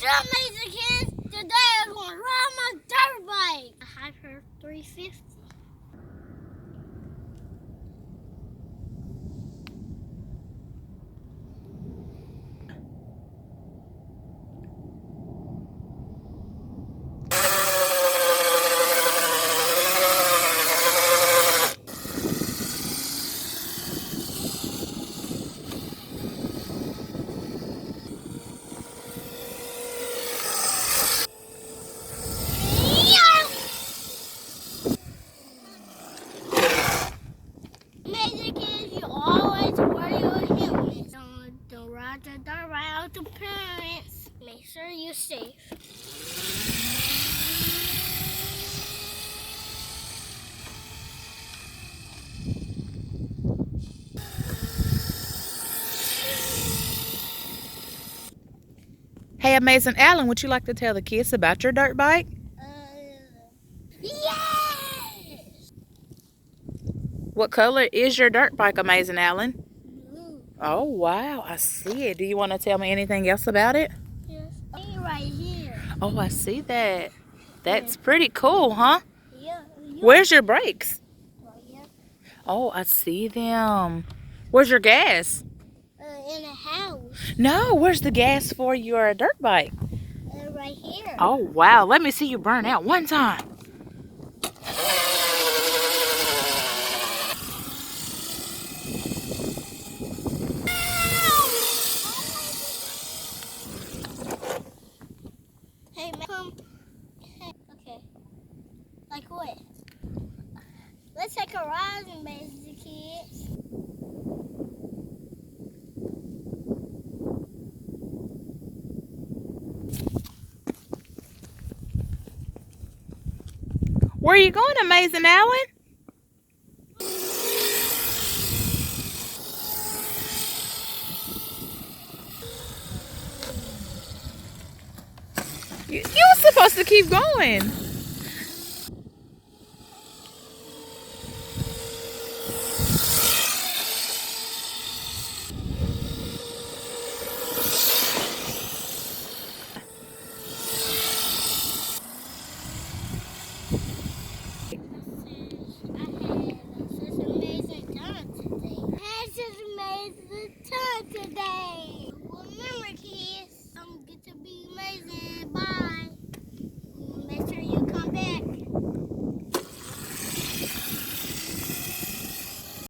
up, amazing kids? Today I'm going to ride my dirt bike. A Hyper 350. Amazing kids, you always wear your helmet. Don't ride the dirt bike out to parents. Make sure you're safe. Hey, Amazing Alan, would you like to tell the kids about your dirt bike? Yes! What color is your dirt bike, Amazing Alan? Blue. Oh, wow, I see it. Do you want to tell me anything else about it? Yes. Right here. Oh, I see that. That's pretty cool, huh? Yeah. Where's your brakes? Right here. Oh, I see them. Where's your gas? In the house. No, where's the gas for your dirt bike? Right here. Oh, wow. Let me see you burn out one time. Hey, come. Okay. Like what? Let's take a ride, amazing kids. Where are you going, Amazing Alan? You were supposed to keep going.